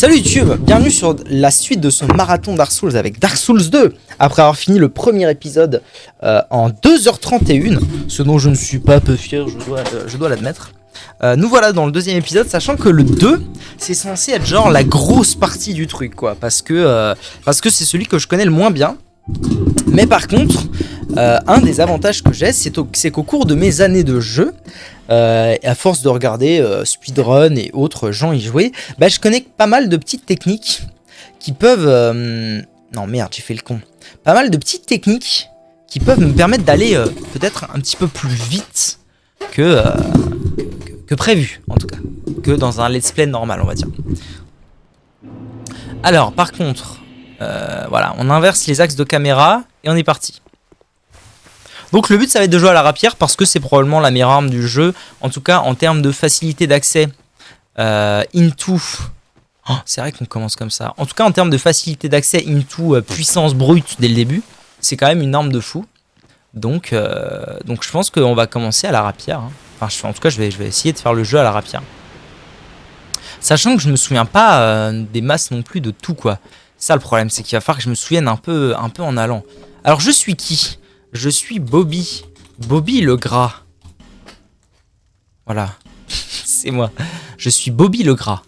Salut YouTube, bienvenue sur la suite de ce marathon Dark Souls avec Dark Souls 2. Après avoir fini le premier épisode en 2h31, ce dont je ne suis pas peu fier, je dois l'admettre. Nous voilà dans le deuxième épisode, sachant que le 2, c'est censé être genre la grosse partie du truc, quoi. Parce que c'est celui que je connais le moins bien. Mais par contre, un des avantages que j'ai, c'est qu'au cours de mes années de jeu, à force de regarder speedrun et autres gens y jouer, bah, je connais pas mal de petites techniques qui peuvent... Non merde, j'ai fait le con. Pas mal de petites techniques qui peuvent me permettre d'aller peut-être un petit peu plus vite que prévu, en tout cas. Que dans un let's play normal, on va dire. Alors, par contre... voilà, on inverse les axes de caméra et on est parti. Donc le but ça va être de jouer à la rapière parce que c'est probablement la meilleure arme du jeu. En tout cas en termes de facilité d'accès into... Oh, c'est vrai qu'on commence comme ça. En tout cas en termes de facilité d'accès into puissance brute dès le début, c'est quand même une arme de fou. Donc je pense qu'on va commencer à la rapière. Hein. Enfin, en tout cas je vais essayer de faire le jeu à la rapière. Sachant que je me souviens pas des masses non plus de tout, quoi. Ça le problème, c'est qu'il va falloir que je me souvienne un peu en allant. Alors je suis qui? Je suis Bobby. Bobby le gras. Voilà. C'est moi. Je suis Bobby le gras.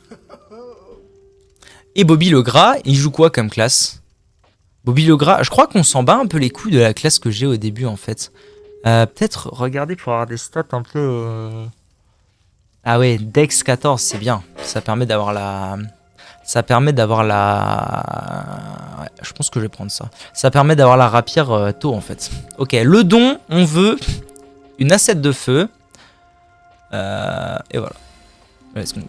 Et Bobby le gras, il joue quoi comme classe? Bobby le gras, je crois qu'on s'en bat un peu les couilles de la classe que j'ai au début en fait. Peut-être regarder pour avoir des stats un peu... Ah ouais, Dex 14, c'est bien. Ça permet d'avoir la... Ouais, je pense que je vais prendre ça. Ça permet d'avoir la rapière tôt en fait. Ok, le don, on veut une assiette de feu. Et voilà. Let's go.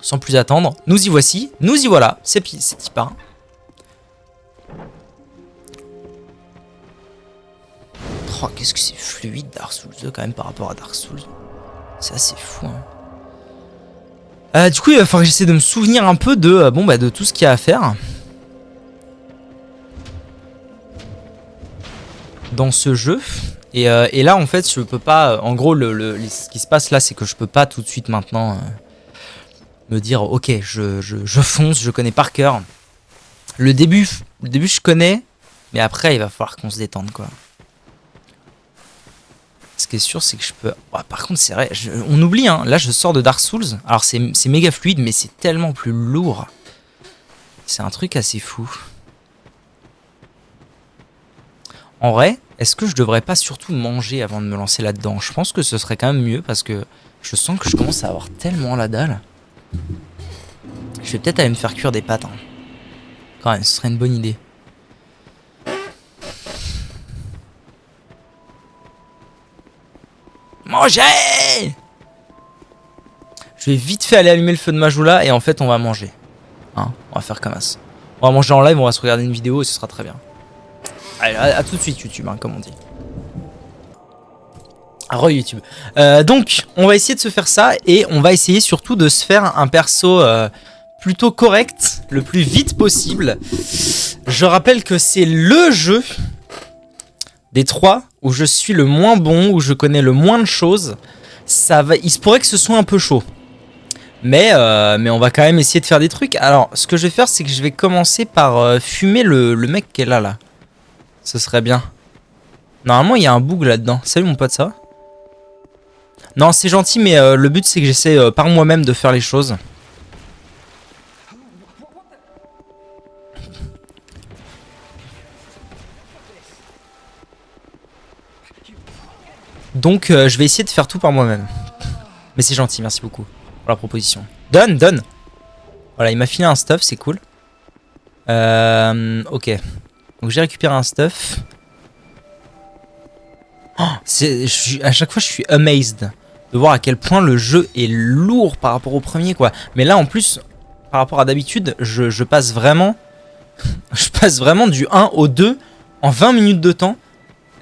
Sans plus attendre, nous y voici. Nous y voilà. C'est y part. Oh, qu'est-ce que c'est fluide Dark Souls 2 quand même par rapport à Dark Souls. C'est assez fou, hein. Du coup, il va falloir que j'essaie de me souvenir un peu de, de tout ce qu'il y a à faire dans ce jeu. Et là, en fait, je peux pas... En gros, ce qui se passe là, c'est que je peux pas tout de suite maintenant me dire, ok, je fonce, je connais par cœur. Le début, je connais, mais après, il va falloir qu'on se détende, quoi. Ce qui est sûr, c'est que je peux... Ouais, par contre, c'est vrai, on oublie, hein. Là, je sors de Dark Souls. Alors, c'est méga fluide, mais c'est tellement plus lourd. C'est un truc assez fou. En vrai, est-ce que je devrais pas surtout manger avant de me lancer là-dedans? Je pense que ce serait quand même mieux, parce que je sens que je commence à avoir tellement la dalle. Je vais peut-être aller me faire cuire des pâtes. Hein. Quand même, ce serait une bonne idée. Manger! Je vais vite fait aller allumer le feu de Majula et en fait on va manger. Hein, on va faire comme ça. On va manger en live, on va se regarder une vidéo et ce sera très bien. Allez, à tout de suite YouTube, hein, comme on dit. Re-YouTube. Donc, on va essayer de se faire ça et on va essayer surtout de se faire un perso plutôt correct, le plus vite possible. Je rappelle que c'est le jeu des trois où je suis le moins bon, où je connais le moins de choses. Il se pourrait que ce soit un peu chaud. Mais on va quand même essayer de faire des trucs. Alors, ce que je vais faire, c'est que je vais commencer par fumer le mec qui est là. Ce serait bien. Normalement, il y a un bug là-dedans. Salut mon pote, ça va? Non, c'est gentil, mais le but, c'est que j'essaie par moi-même de faire les choses. Donc je vais essayer de faire tout par moi-même. Mais c'est gentil, merci beaucoup pour la proposition. Donne. Voilà, il m'a filé un stuff, c'est cool. Ok. Donc j'ai récupéré un stuff. Oh, à chaque fois je suis amazed de voir à quel point le jeu est lourd par rapport au premier, quoi. Mais là en plus, par rapport à d'habitude, je passe vraiment... je passe vraiment du 1 au 2 en 20 minutes de temps.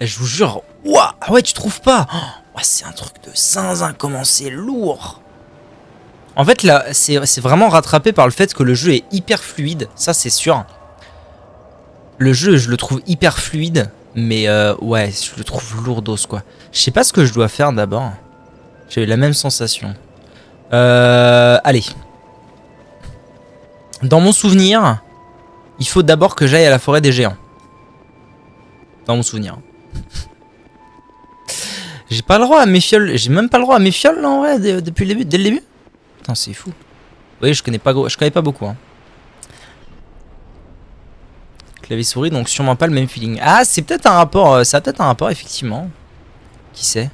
Et je vous jure... Ouah, ah ouais, tu trouves pas? Oh, c'est un truc de zinzin, comment c'est lourd. En fait, là, c'est vraiment rattrapé par le fait que le jeu est hyper fluide. Ça, c'est sûr. Le jeu, je le trouve hyper fluide. Mais ouais, je le trouve lourdos, quoi. Je sais pas ce que je dois faire d'abord. J'ai eu la même sensation. Allez. Dans mon souvenir, il faut d'abord que j'aille à la forêt des géants. Dans mon souvenir. J'ai pas le droit à mes fioles. J'ai même pas le droit à mes fioles là, en vrai, depuis le début, dès le début. Putain, c'est fou. Oui, je connais pas beaucoup. Hein. Clavier souris, donc sûrement pas le même feeling. Ah, c'est peut-être un rapport. Ça a peut-être un rapport, effectivement. Qui sait?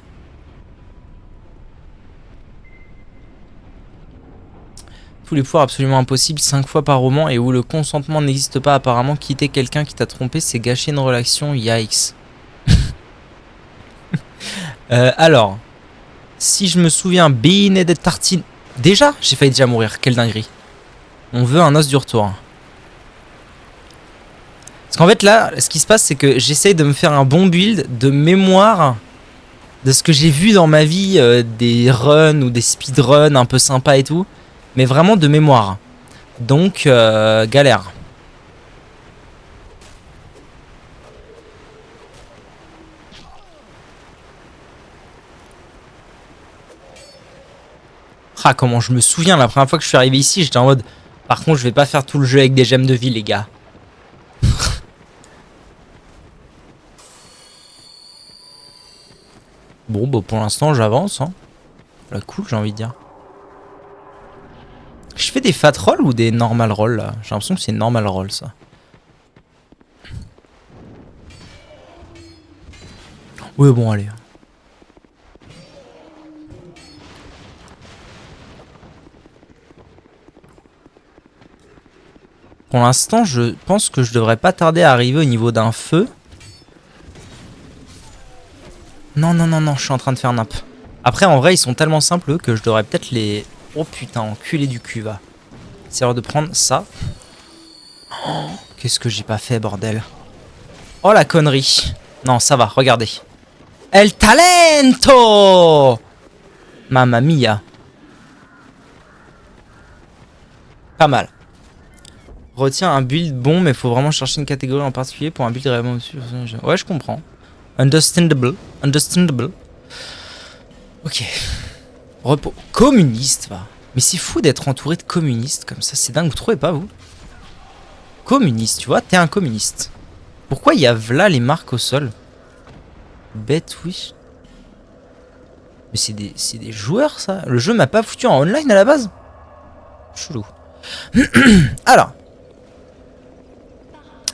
Tous les pouvoirs absolument impossibles 5 fois par roman et où le consentement n'existe pas apparemment. Quitter quelqu'un qui t'a trompé, c'est gâcher une relation. Yikes. Alors, si je me souviens, Bean et des tartines. Déjà, j'ai failli déjà mourir. Quelle dinguerie. On veut un os du retour. Parce qu'en fait là, ce qui se passe, c'est que j'essaye de me faire un bon build de mémoire de ce que j'ai vu dans ma vie, des runs ou des speedruns un peu sympas et tout. Mais vraiment de mémoire. Donc, galère. Ah, comment je me souviens, la première fois que je suis arrivé ici, j'étais en mode... Par contre, je vais pas faire tout le jeu avec des gemmes de vie, les gars. Bon, bah pour l'instant, j'avance. Hein. Là, cool, j'ai envie de dire. Je fais des fat rolls ou des normal rolls, là? J'ai l'impression que c'est normal roll, ça. Ouais, bon, allez. Pour l'instant, je pense que je devrais pas tarder à arriver au niveau d'un feu. Non, non, non, non, je suis en train de faire nappe. Après, en vrai, ils sont tellement simples eux, que je devrais peut-être les... Oh putain, enculé du cul, va. C'est l'heure de prendre ça. Oh, qu'est-ce que j'ai pas fait, bordel. Oh, la connerie. Non, ça va, regardez. El talento! Mamma mia. Pas mal. Retiens un build bon, mais faut vraiment chercher une catégorie en particulier pour un build vraiment... Ouais, je comprends. Understandable. Understandable. Ok. Repos. Communiste, va. Mais c'est fou d'être entouré de communistes comme ça. C'est dingue, vous trouvez pas, vous? Communiste, tu vois, t'es un communiste. Pourquoi il y a là les marques au sol? Bête, oui. Mais c'est des joueurs, ça. Le jeu m'a pas foutu en online à la base. Chelou. Alors.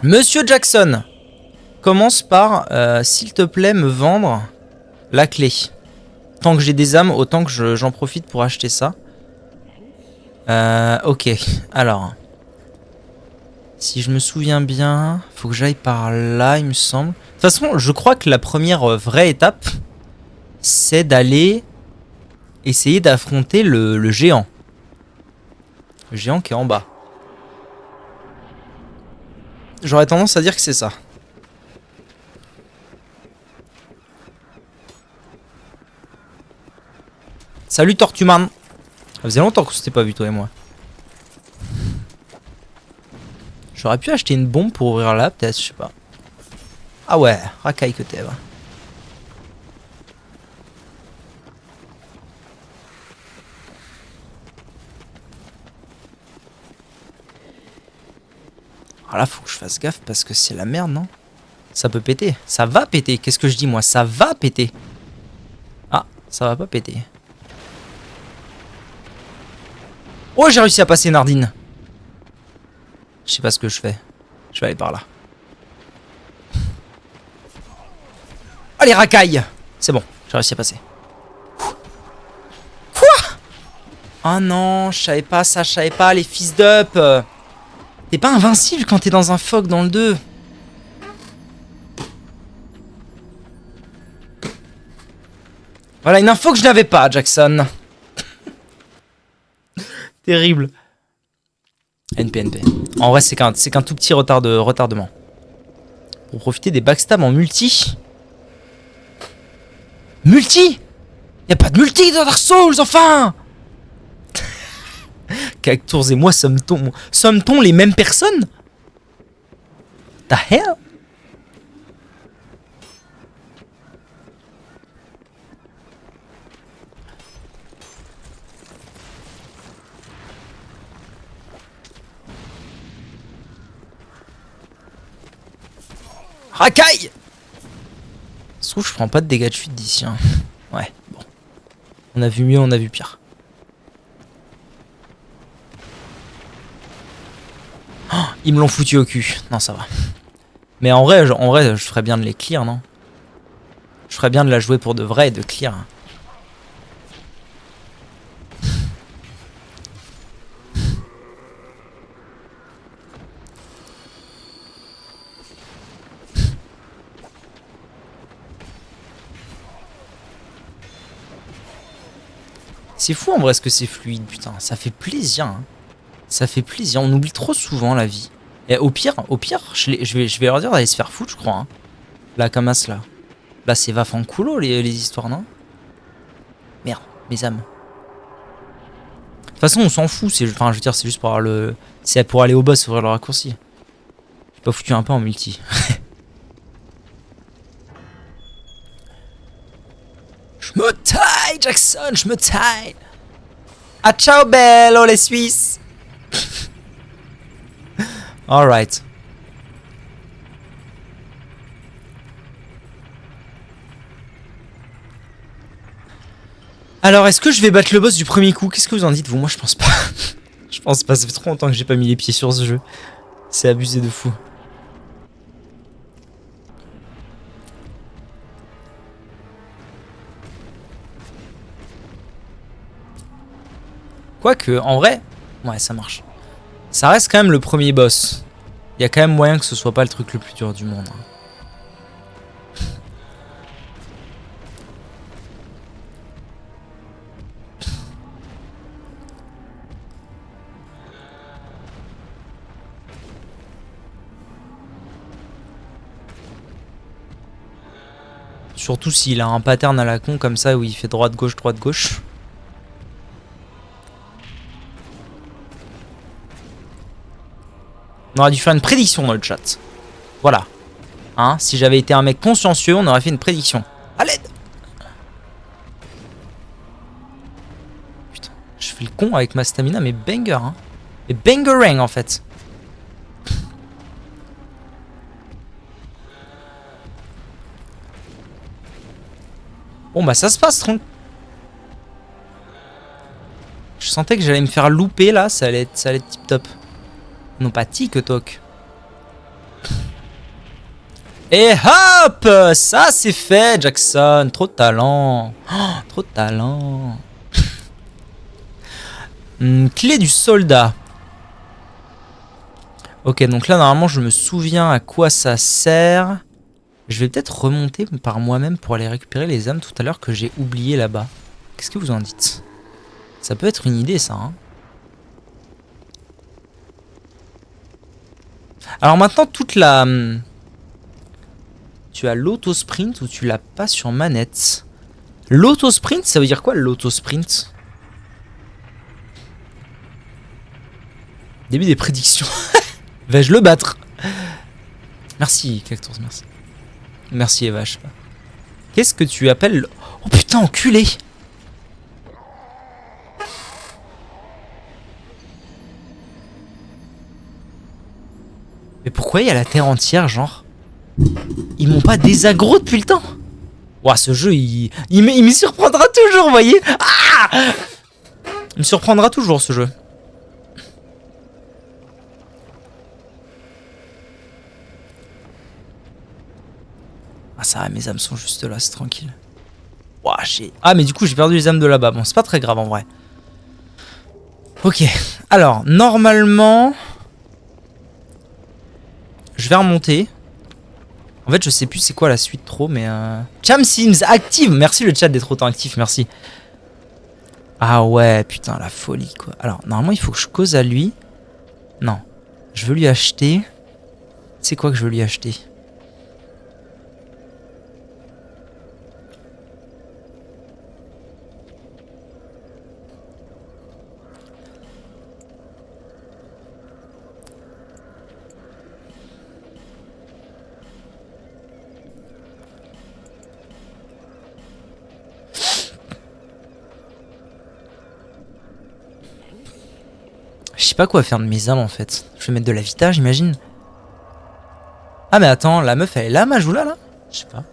Monsieur Jackson. Commence par, s'il te plaît, me vendre la clé. Tant que j'ai des âmes, autant que j'en profite pour acheter ça. Ok, alors. Si je me souviens bien, faut que j'aille par là, il me semble. De toute façon, je crois que la première vraie étape, c'est d'aller essayer d'affronter le géant. Le géant qui est en bas. J'aurais tendance à dire que c'est ça. Salut Tortuman. Ça faisait longtemps qu'on s'était pas vu toi et moi. J'aurais pu acheter une bombe pour ouvrir là, peut-être, je sais pas. Ah ouais, racaille que t'es, va. Alors là, faut que je fasse gaffe parce que c'est la merde, non? Ça peut péter. Ça va péter. Qu'est-ce que je dis, moi? Ça va péter. Ah, ça va pas péter. Oh, j'ai réussi à passer Nardine. Je sais pas ce que je fais. Je vais aller par là. Allez, racaille! C'est bon, j'ai réussi à passer. Quoi? Oh non, je savais pas ça, je savais pas, les fils d'up. T'es pas invincible quand t'es dans un fog dans le 2. Voilà, une info que je n'avais pas, Jackson. Terrible. NPNP. En vrai, c'est qu'un tout petit retardement. Pour profiter des backstabs en multi. Multi? Y'a pas de multi dans Dark Souls, enfin! Cactours et moi sommes-t-on les mêmes personnes? The hell? Racaille! Ça se trouve, je prends pas de dégâts de chute d'ici. Hein. Ouais, bon. On a vu mieux, on a vu pire. Oh, ils me l'ont foutu au cul. Non, ça va. Mais en vrai, je ferais bien de les clear, non? Je ferais bien de la jouer pour de vrai et de clear. C'est fou en vrai ce que c'est fluide, putain. Ça fait plaisir. Hein. Ça fait plaisir. On oublie trop souvent la vie. Et au pire, je vais leur dire d'aller se faire foutre, je crois. Hein. La Kamas là. Là, c'est vaf en coulo les histoires, non? Merde, mes âmes. De toute façon, on s'en fout. Enfin, je veux dire, c'est juste pour avoir le. C'est pour aller au boss, ouvrir le raccourci. J'ai pas foutu un peu en multi. Je me taille, Jackson, je me taille. Ah, ciao, bello, les Suisses. Alright. Alors, est-ce que je vais battre le boss du premier coup? Qu'est-ce que vous en dites, vous? Moi, je pense pas. Je pense pas, ça fait trop longtemps que j'ai pas mis les pieds sur ce jeu. C'est abusé de fou. Quoique, en vrai, ouais, ça marche. Ça reste quand même le premier boss. Il y a quand même moyen que ce soit pas le truc le plus dur du monde. Hein. Surtout s'il a un pattern à la con comme ça où il fait droite-gauche, droite-gauche. On aurait dû faire une prédiction dans le chat. Voilà. Hein, si j'avais été un mec consciencieux, on aurait fait une prédiction. À l'aide! Putain, je fais le con avec ma stamina, mais banger, hein. Mais bangerang en fait. Bon bah ça se passe tranquille. Je sentais que j'allais me faire louper là, ça allait être tip top. Non pas TikTok. Et hop! Ça c'est fait, Jackson. Trop de talent. Oh, trop de talent. Clé du soldat. Ok, donc là normalement je me souviens à quoi ça sert. Je vais peut-être remonter par moi-même pour aller récupérer les âmes tout à l'heure que j'ai oubliées là-bas. Qu'est-ce que vous en dites? Ça peut être une idée ça. Hein. Alors maintenant toute la... Tu as l'auto-sprint ou tu l'as pas sur manette. L'auto-sprint, ça veut dire quoi l'auto-sprint? Début des prédictions. Vais-je le battre? Merci, Cactus, merci. Merci, Eva, je sais pas. Qu'est-ce que tu appelles... Oh putain, enculé! Mais pourquoi il y a la terre entière, genre? Ils m'ont pas désaggro depuis le temps? Ouah, ce jeu, il me surprendra toujours, vous voyez? Ah! Il me surprendra toujours, ce jeu. Ah ça va, mes âmes sont juste là, c'est tranquille. Ouah, ah mais du coup j'ai perdu les âmes de là-bas. Bon, c'est pas très grave en vrai. Ok, alors normalement... Je vais remonter. En fait je sais plus c'est quoi la suite trop, mais... Cham Sims active. Merci le chat d'être autant actif, merci. Ah ouais, putain, la folie quoi. Alors normalement il faut que je cause à lui. Non, je veux lui acheter... C'est quoi que je veux lui acheter? Je sais pas quoi faire de mes âmes en fait. Je vais mettre de la vita, j'imagine. Ah mais attends, la meuf elle est là, Majula là? Je sais pas.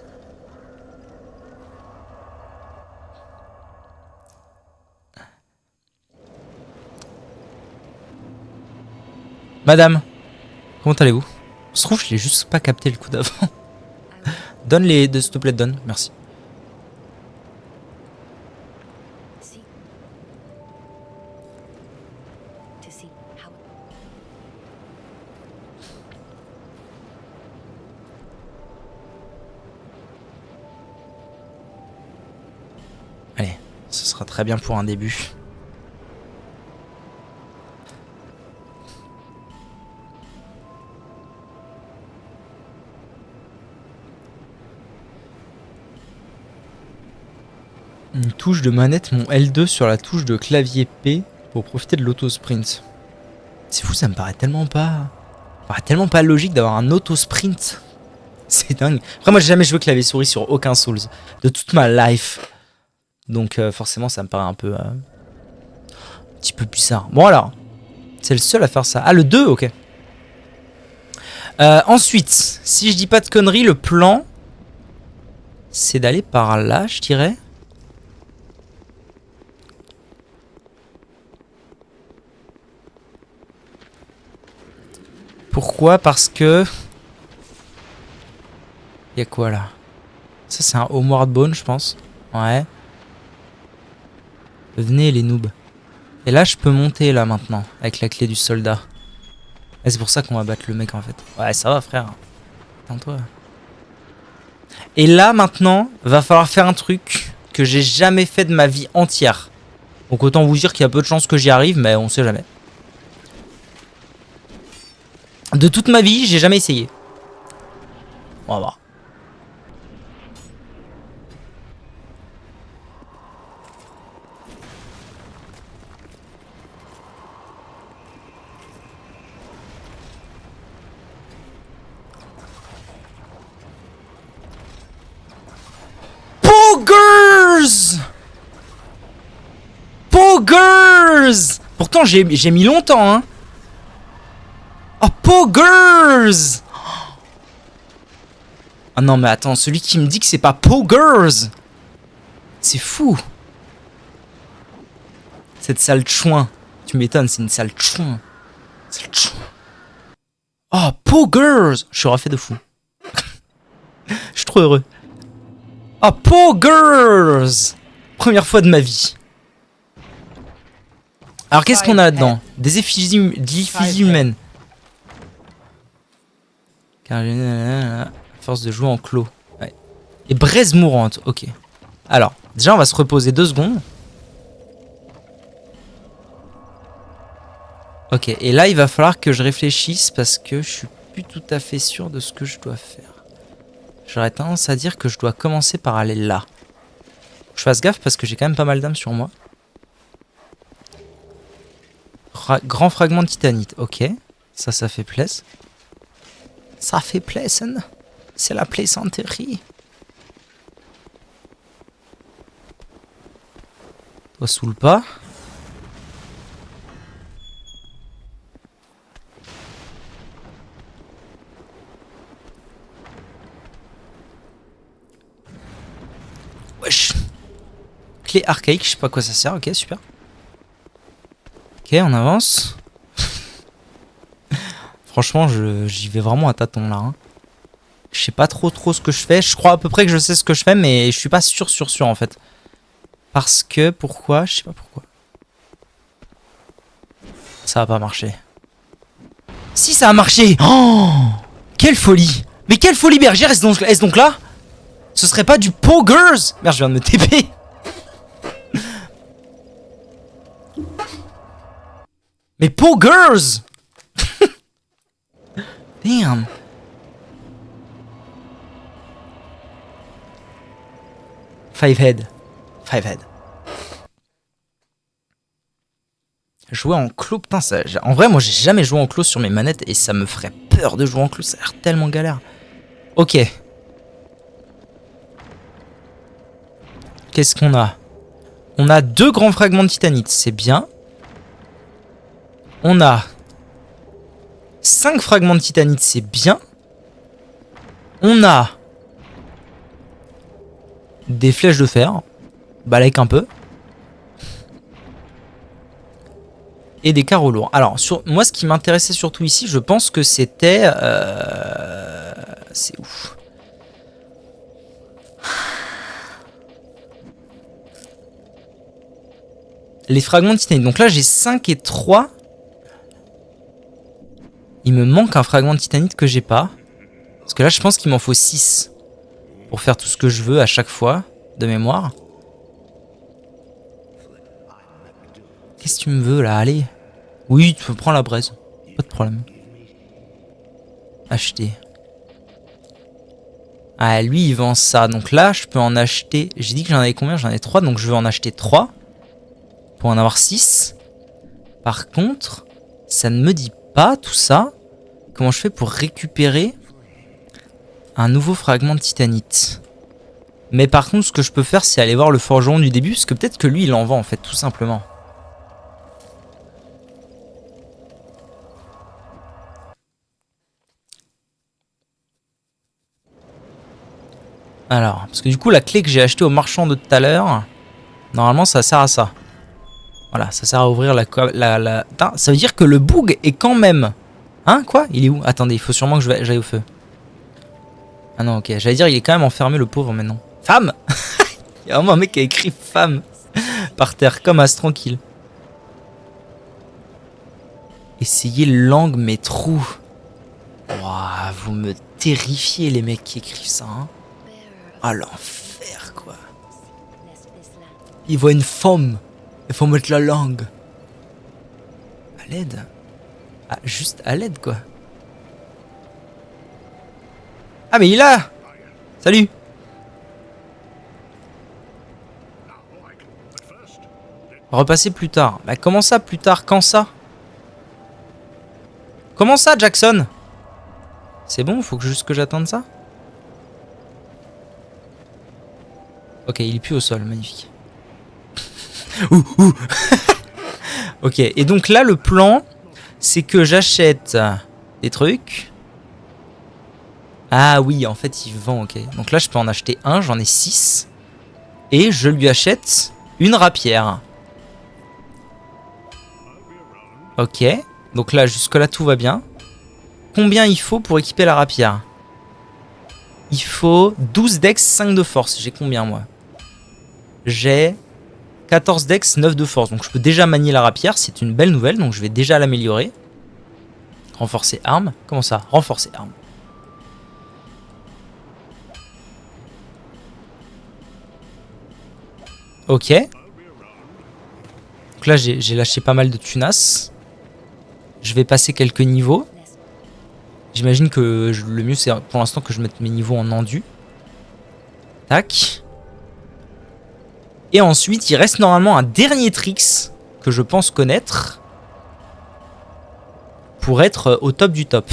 Madame, comment allez-vous? Se trouve, je l'ai juste pas capté le coup d'avant. Donne les deux, s'il te plaît, donne, merci. Allez, ce sera très bien pour un début. Une touche de manette, mon L2 sur la touche de clavier P pour profiter de l'auto-sprint. C'est fou, ça me paraît tellement pas logique d'avoir un auto-sprint. C'est dingue. Après, moi, j'ai jamais joué clavier souris sur aucun Souls de toute ma life. Donc, forcément, ça me paraît un petit peu bizarre. Bon, alors, c'est le seul à faire ça. Ah, le 2, ok. Ensuite, si je dis pas de conneries, le plan, c'est d'aller par là, je dirais. Pourquoi? Parce que... Il y a quoi là? Ça c'est un Homeward Bone je pense. Ouais. Venez les noobs. Et là je peux monter là maintenant. Avec la clé du soldat. Et c'est pour ça qu'on va battre le mec en fait. Ouais ça va frère. Attends-toi. Et là maintenant va falloir faire un truc que j'ai jamais fait de ma vie entière. Donc autant vous dire qu'il y a peu de chances que j'y arrive. Mais on sait jamais. De toute ma vie j'ai jamais essayé. On va voir. Poggers! Poggers! Pourtant j'ai mis longtemps hein. Oh Poggers! Ah non mais attends, celui qui me dit que c'est pas Poggers! C'est fou! Cette sale chouin. Tu m'étonnes, c'est une sale chouin. Sale chouin. Oh Poggers! Je suis refait de fou. Je suis trop heureux. Oh Poggers! Première fois de ma vie. Alors qu'est-ce qu'on a là-dedans? Des effigies humaines. Car force de jouer en clos. Ouais. Et braise mourante, ok. Alors, déjà on va se reposer 2 secondes. Ok, et là il va falloir que je réfléchisse parce que je suis plus tout à fait sûr de ce que je dois faire. J'aurais tendance à dire que je dois commencer par aller là. Je fasse gaffe parce que j'ai quand même pas mal d'âmes sur moi. Grand fragment de titanite, ok. Ça fait plaisir. Ça fait plaisir. C'est la plaisanterie. Toi saoule pas. Wesh. Clé archaïque, je sais pas à quoi ça sert, ok super. Ok on avance. Franchement j'y vais vraiment à tâtons là. Hein. Je sais pas trop ce que je fais. Je crois à peu près que je sais ce que je fais mais je suis pas sûr en fait. Parce que pourquoi? Je sais pas pourquoi. Ça va pas marcher. Si ça a marché. Oh quelle folie. Mais quelle folie bergère. Est-ce donc là? Ce serait pas du Poggers? Merde je viens de me TP. Mais Poggers. Damn. Five head. Jouer en clos, putain ça... En vrai moi j'ai jamais joué en clos sur mes manettes et ça me ferait peur de jouer en clos, ça a l'air tellement galère. Ok. Qu'est-ce qu'on a? On a 2 grands fragments de titanite, c'est bien. On a 5 fragments de titanite, c'est bien. On a des flèches de fer. Balèque un peu. Et des carreaux lourds. Alors, moi, ce qui m'intéressait surtout ici, je pense que c'était... c'est ouf. Les fragments de titanite. Donc là, j'ai 5 et 3. Il me manque un fragment de titanite que j'ai pas. Parce que là, je pense qu'il m'en faut 6. Pour faire tout ce que je veux à chaque fois, de mémoire. Qu'est-ce que tu me veux, là? Allez. Oui, tu peux prendre la braise. Pas de problème. Acheter. Ah, lui, il vend ça. Donc là, je peux en acheter... J'ai dit que j'en avais combien? J'en ai 3, donc je vais en acheter 3. Pour en avoir 6. Par contre, ça ne me dit pas tout ça. Comment je fais pour récupérer un nouveau fragment de titanite? Mais par contre, ce que je peux faire, c'est aller voir le forgeron du début. Parce que peut-être que lui, il en vend, en fait, tout simplement. Alors, parce que du coup, la clé que j'ai achetée au marchand de tout à l'heure, normalement, ça sert à ça. Voilà, ça sert à ouvrir la... Putain, ça veut dire que le bug est quand même... Hein, quoi? Il est où? Attendez, il faut sûrement que j'aille au feu. Ah non, ok. J'allais dire, il est quand même enfermé, le pauvre, maintenant. Femme! Il y a vraiment un mec qui a écrit femme par terre, comme as, tranquille. Essayez langue, mais trou. Ouah, vous me terrifiez, les mecs qui écrivent ça, hein. Ah, l'enfer, quoi. Il voit une femme. Il faut mettre la langue. À l'aide. Ah, juste à l'aide, quoi. Ah, mais il est là. Salut. Repasser plus tard. Bah, comment ça, plus tard? Quand ça? Comment ça, Jackson? C'est bon, faut que juste que j'attende ça? Ok, il est plus au sol, magnifique. Ouh, ouh. Ok, et donc là, le plan, c'est que j'achète des trucs. Ah oui, en fait, il vend, ok. Donc là, je peux en acheter un, j'en ai 6. Et je lui achète une rapière. Ok, donc là, jusque-là, tout va bien. Combien il faut pour équiper la rapière? Il faut 12 dex, 5 de force. J'ai combien, moi? J'ai 14 dex, 9 de force. Donc je peux déjà manier la rapière. C'est une belle nouvelle. Donc je vais déjà l'améliorer. Renforcer arme. Comment ça? Renforcer arme. Ok. Donc là, j'ai lâché pas mal de tunas. Je vais passer quelques niveaux. J'imagine que le mieux, c'est pour l'instant que je mette mes niveaux en endu. Tac. Et ensuite, il reste normalement un dernier tricks que je pense connaître pour être au top du top.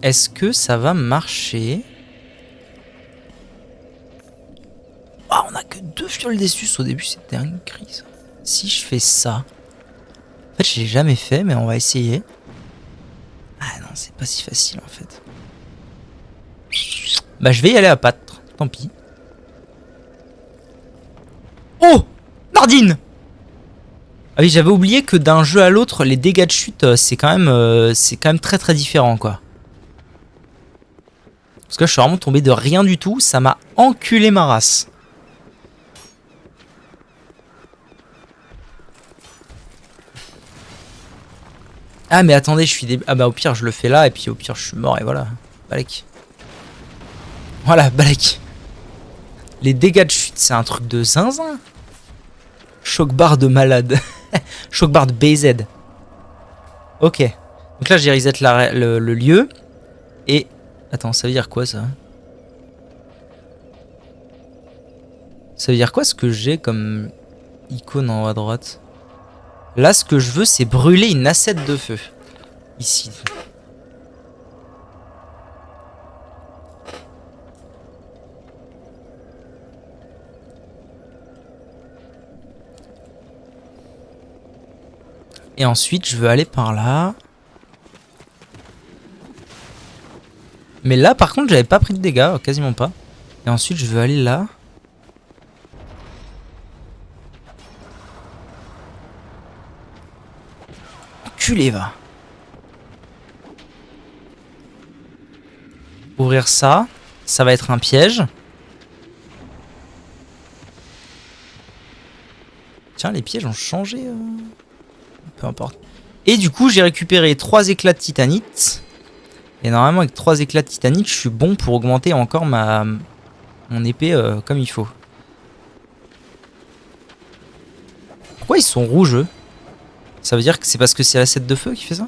Est-ce que ça va marcher? Ah, on a que 2 fioles déçus au début, c'était une crise. Si je fais ça... En fait, je l'ai jamais fait, mais on va essayer. Ah non, c'est pas si facile en fait. Bah, je vais y aller à pattes, tant pis. Oh! Nardine! Ah oui, j'avais oublié que d'un jeu à l'autre, les dégâts de chute, c'est quand même très très différent, quoi. Parce que là, je suis vraiment tombé de rien du tout, ça m'a enculé ma race. Ah mais attendez, je suis débile. Ah bah au pire je le fais là et puis au pire je suis mort et voilà. Balek. Voilà, balek. Les dégâts de chute, c'est un truc de zinzin. Choc barre de malade. Choc barre de BZ. Ok. Donc là j'ai reset le lieu. Et... Attends, ça veut dire quoi ça? Ça veut dire quoi ce que j'ai comme icône en haut à droite? Là ce que je veux c'est brûler une assiette de feu. Ici. Et ensuite, je veux aller par là. Mais là, par contre, j'avais pas pris de dégâts, quasiment pas. Et ensuite, je veux aller là. Enculé, va. Ouvrir ça. Ça va être un piège. Tiens, les pièges ont changé. Peu importe. Et du coup, j'ai récupéré 3 éclats de titanite. Et normalement, avec 3 éclats de titanite, je suis bon pour augmenter encore mon épée comme il faut. Pourquoi ils sont rouges, eux? Ça veut dire que c'est parce que c'est la 7 de feu qui fait ça?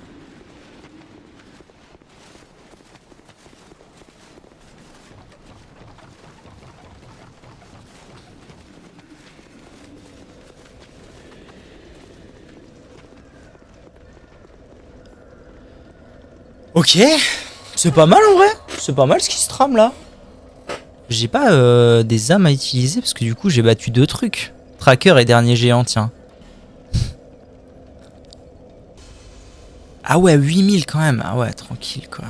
Ok, c'est pas mal en vrai. C'est pas mal ce qui se trame là. J'ai pas des âmes à utiliser parce que du coup j'ai battu 2 trucs. Tracker et dernier géant, tiens. Ah ouais, 8000 quand même. Ah ouais, tranquille quoi.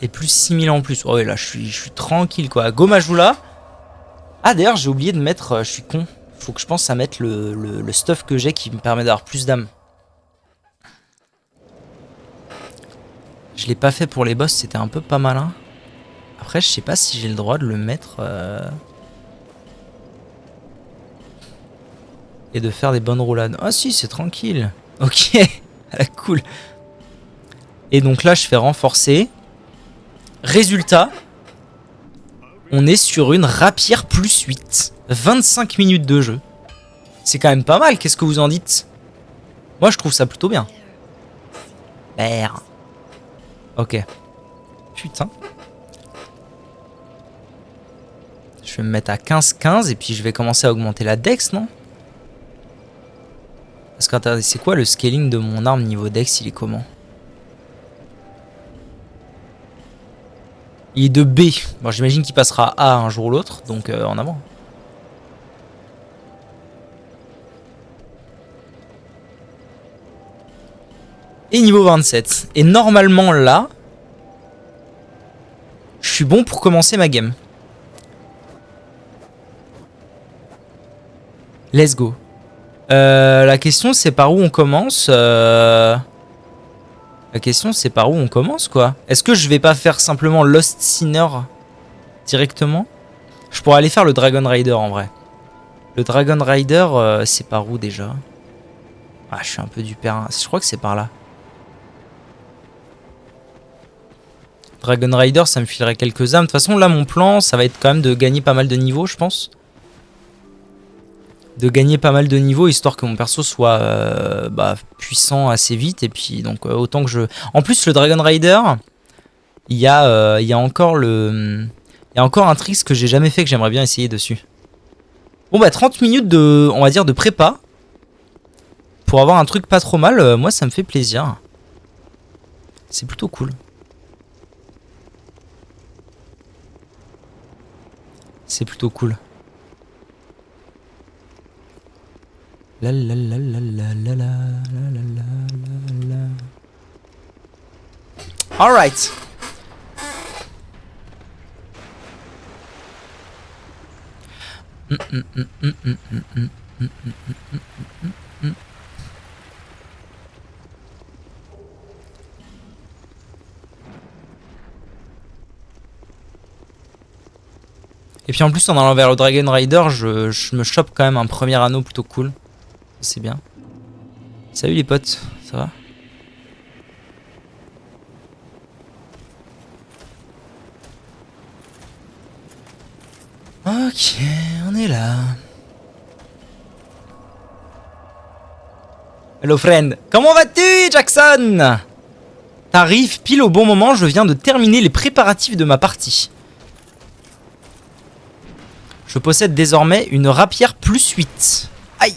Et plus 6000 en plus. Oh ouais, là je suis tranquille quoi. Go Majula. Ah d'ailleurs j'ai oublié de mettre, je suis con. Faut que je pense à mettre le stuff que j'ai qui me permet d'avoir plus d'âmes. Je l'ai pas fait pour les boss, c'était un peu pas malin. Après, je sais pas si j'ai le droit de le mettre et de faire des bonnes roulades. Ah si, c'est tranquille. Ok, cool. Et donc là, je fais renforcer. Résultat, on est sur une rapière plus 8. 25 minutes de jeu. C'est quand même pas mal, qu'est-ce que vous en dites? Moi, je trouve ça plutôt bien. Merde. Ok. Putain. Je vais me mettre à 15-15 et puis je vais commencer à augmenter la dex, non? Parce que attendez, c'est quoi le scaling de mon arme niveau dex? Il est comment? Il est de B. Bon, j'imagine qu'il passera à A un jour ou l'autre, donc en avant. Et niveau 27. Et normalement là, je suis bon pour commencer ma game. Let's go. La question c'est par où on commence La question c'est par où on commence quoi. Est-ce que je vais pas faire simplement Lost Sinner directement? Je pourrais aller faire le Dragon Rider en vrai. Le Dragon Rider c'est par où déjà? Ah je suis un peu du père. Je crois que c'est par là. Dragon Rider ça me filerait quelques âmes. De toute façon là mon plan ça va être quand même de gagner pas mal de niveaux je pense. De gagner pas mal de niveaux histoire que mon perso soit puissant assez vite et puis donc autant que je... En plus le Dragon Rider, il y a encore un trick que j'ai jamais fait que j'aimerais bien essayer dessus. Bon bah 30 minutes de, on va dire de prépa pour avoir un truc pas trop mal, moi ça me fait plaisir. C'est plutôt cool. C'est plutôt cool. La la la la la la la la la la. Alright. Et puis en plus en allant vers le Dragon Rider, je me chope quand même un premier anneau plutôt cool. C'est bien. Salut les potes, ça va? Ok, on est là. Hello friend, comment vas-tu Jackson? T'arrives pile au bon moment, je viens de terminer les préparatifs de ma partie. Je possède désormais une rapière plus 8. Aïe.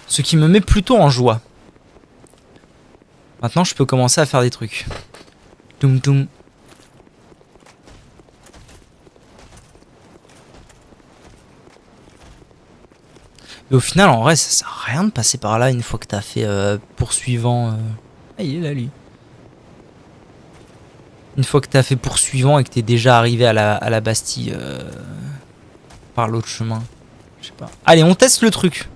Ce qui me met plutôt en joie. Maintenant je peux commencer à faire des trucs. Toum toum. Et au final, en vrai, ça sert à rien de passer par là une fois que t'as fait poursuivant. Ah, il est là, lui. Une fois que t'as fait poursuivant et que t'es déjà arrivé à la Bastille par l'autre chemin. Je sais pas. Allez, on teste le truc.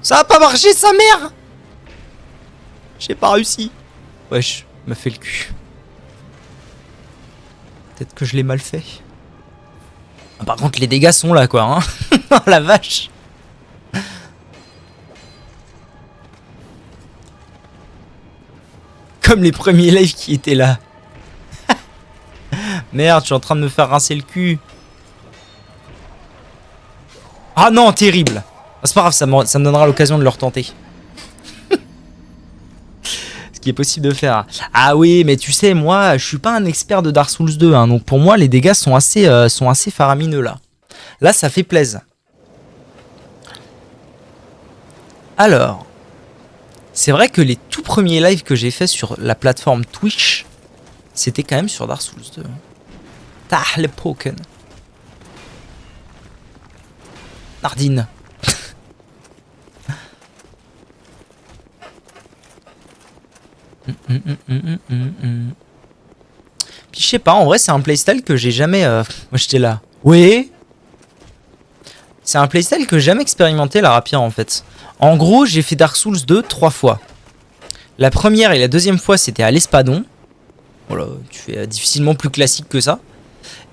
Ça a pas marché, sa mère! J'ai pas réussi. Wesh, m'a fait le cul. Peut-être que je l'ai mal fait. Ah, par contre, les dégâts sont là, quoi. Hein. Oh la vache. Comme les premiers lives qui étaient là. Merde, je suis en train de me faire rincer le cul. Ah non, terrible. Ah, c'est pas grave, ça me donnera l'occasion de le retenter. Ce qui est possible de faire. Ah oui, mais tu sais, moi, je suis pas un expert de Dark Souls 2. Hein, donc pour moi, les dégâts sont assez faramineux là. Là, ça fait plaisir. Alors, c'est vrai que les tout premiers lives que j'ai fait sur la plateforme Twitch, c'était quand même sur Dark Souls 2. Tah le Poken. Nardine. Puis je sais pas, en vrai c'est un playstyle que j'ai jamais... Moi j'étais là. Oui. C'est un playstyle que j'ai jamais expérimenté la rapière en fait. En gros j'ai fait Dark Souls 2 3 fois. La première et la deuxième fois c'était à l'Espadon. Voilà, tu fais difficilement plus classique que ça.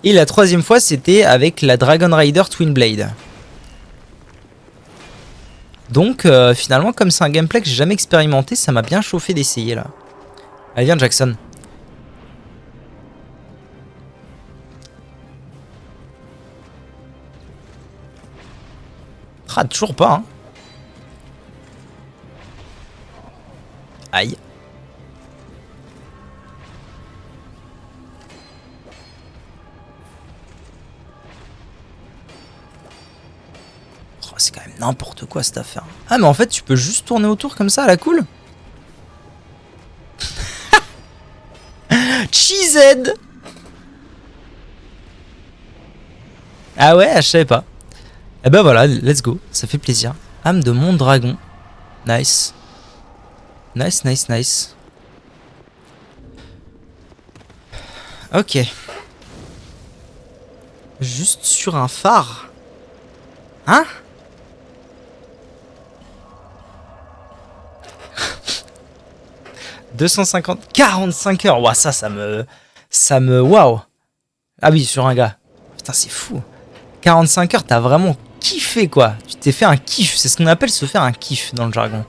Et la troisième fois c'était avec la Dragon Rider Twin Blade. Donc finalement comme c'est un gameplay que j'ai jamais expérimenté, ça m'a bien chauffé d'essayer là. Allez viens Jackson. Ah toujours pas hein. Aïe. Oh, c'est quand même n'importe quoi cette affaire. Ah mais en fait tu peux juste tourner autour comme ça à la cool. Cheesehead. Ah ouais, je savais pas. Et ben voilà, let's go, ça fait plaisir. Âme de mon dragon. Nice. Nice, nice, nice. Ok. Juste sur un phare. Hein? « 250... 45 heures. Ouah, ça me... Waouh. Ah oui, sur un gars. Putain, c'est fou. 45 heures, t'as vraiment kiffé, quoi. Tu t'es fait un kiff. C'est ce qu'on appelle se faire un kiff dans le jargon.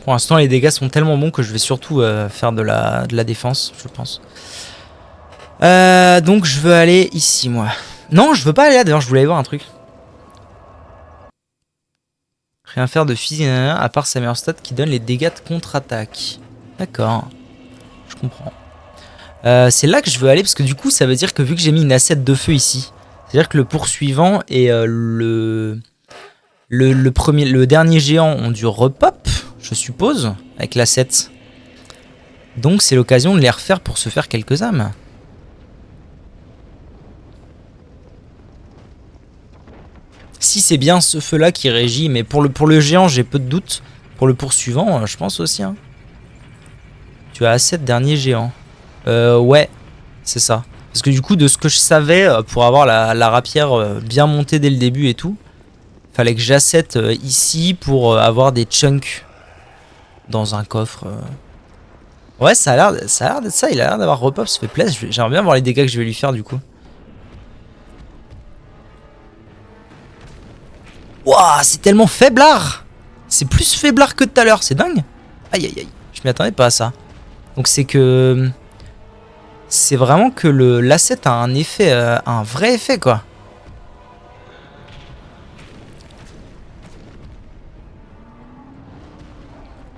Pour l'instant, les dégâts sont tellement bons que je vais surtout faire de la défense, je pense. Donc, je veux aller ici, moi. Non, je veux pas aller là. D'ailleurs, je voulais aller voir un truc. Rien faire de physique, à part sa meilleure stat qui donne les dégâts de contre-attaque. D'accord. Je comprends. C'est là que je veux aller, parce que du coup, ça veut dire que vu que j'ai mis une asset de feu ici, c'est-à-dire que le poursuivant et le dernier géant ont dû repop, je suppose, avec l'asset. Donc c'est l'occasion de les refaire pour se faire quelques âmes. Si c'est bien ce feu-là qui régit, mais pour le géant, j'ai peu de doutes. Pour le poursuivant, je pense aussi. Hein. Tu as asset dernier géant. Ouais, c'est ça. Parce que du coup, de ce que je savais, pour avoir la rapière bien montée dès le début et tout, fallait que j'assette ici pour avoir des chunks dans un coffre. Ouais, ça a l'air d'être ça. Il a l'air d'avoir repop, ça fait plaisir. J'aimerais bien voir les dégâts que je vais lui faire du coup. Wouah, c'est tellement faiblard. C'est plus faiblard que tout à l'heure, c'est dingue. Aïe aïe aïe, je m'y attendais pas à ça. Donc c'est que c'est vraiment que l'asset a un effet, un vrai effet quoi.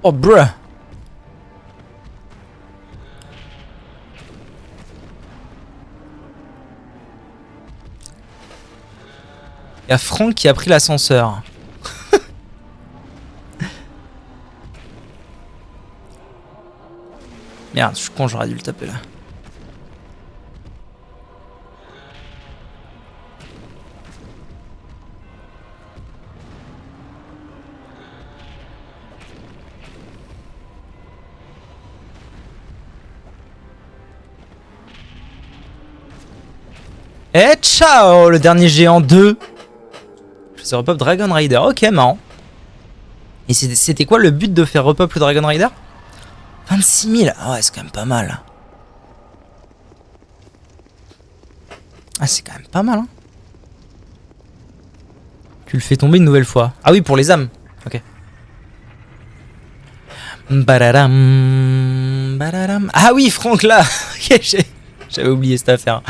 Oh bruh. Il y a Franck qui a pris l'ascenseur. Merde, je suis con, j'aurais dû le taper là. Et ciao, le dernier géant 2. Je faisais repop Dragon Rider. Ok, marrant. Et c'était quoi le but de faire repop le Dragon Rider? 26 000. Ah ouais, c'est quand même pas mal. Ah, c'est quand même pas mal, hein. Tu le fais tomber une nouvelle fois. Ah oui, pour les âmes. Ok. Badadam, badadam. Ah oui, Franck, là. J'avais oublié cette affaire.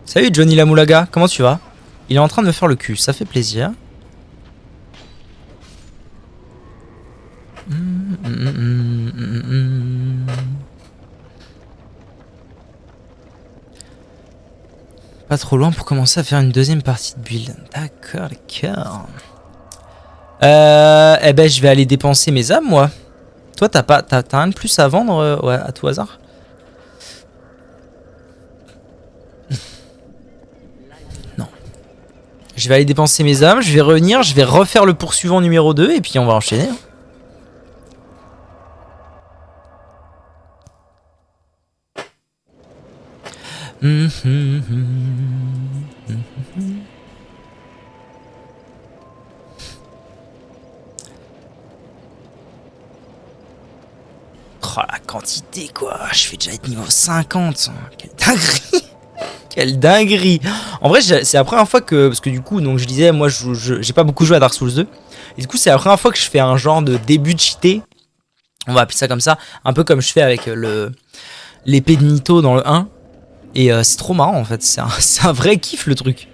Salut Johnny Lamoulaga, comment tu vas? Il est en train de me faire le cul, ça fait plaisir. Pas trop loin pour commencer à faire une deuxième partie de build. D'accord, d'accord. Eh ben, je vais aller dépenser mes âmes, moi. Toi, t'as rien de plus à vendre, ouais, à tout hasard? Non. Je vais aller dépenser mes âmes, je vais revenir, je vais refaire le poursuivant numéro 2 et puis on va enchaîner. Oh la quantité quoi, je fais déjà être niveau 50. Quelle dinguerie. Quelle dinguerie. En vrai c'est la première fois que, parce que du coup donc je disais moi j'ai pas beaucoup joué à Dark Souls 2. Et du coup c'est la première fois que je fais un genre de début de cheaté. On va appeler ça comme ça, un peu comme je fais avec l'épée de Nito dans le 1. Et c'est trop marrant en fait, c'est un vrai kiff le truc.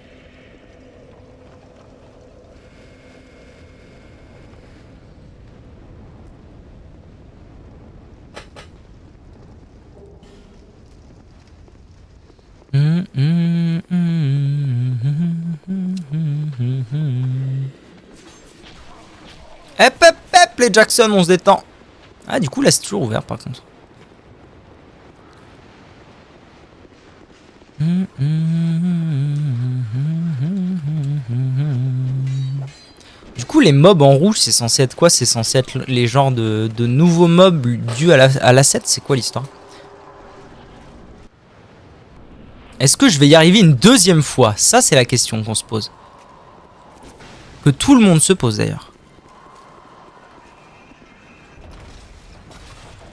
Hep hep hep les Jackson, on se détend. Ah du coup là c'est toujours ouvert par contre. Du coup les mobs en rouge c'est censé être quoi? C'est censé être les genres de nouveaux mobs dus à l'asset. C'est quoi l'histoire? Est-ce que je vais y arriver une deuxième fois? Ça c'est la question qu'on se pose. Que tout le monde se pose d'ailleurs.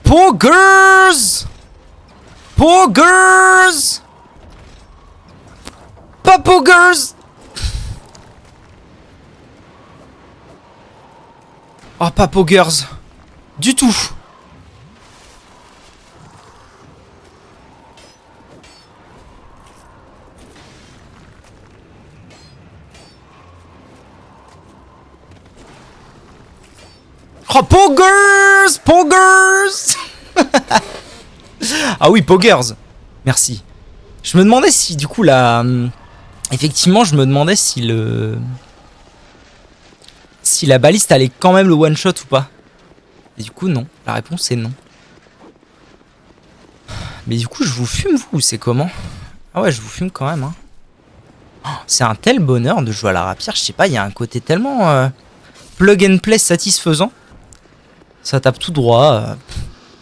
Poggers! Poggers! Pas Poggers! Oh, pas Poggers! Du tout! Oh, Poggers! Poggers! Ah oui, Poggers! Merci. Je me demandais si, du coup, là... Effectivement, je me demandais si si la baliste allait quand même le one-shot ou pas. Et du coup, non. La réponse est non. Mais du coup, je vous fume, vous, c'est comment? Ah ouais, je vous fume quand même, hein. Oh, c'est un tel bonheur de jouer à la rapière. Je sais pas, il y a un côté tellement plug and play satisfaisant. Ça tape tout droit.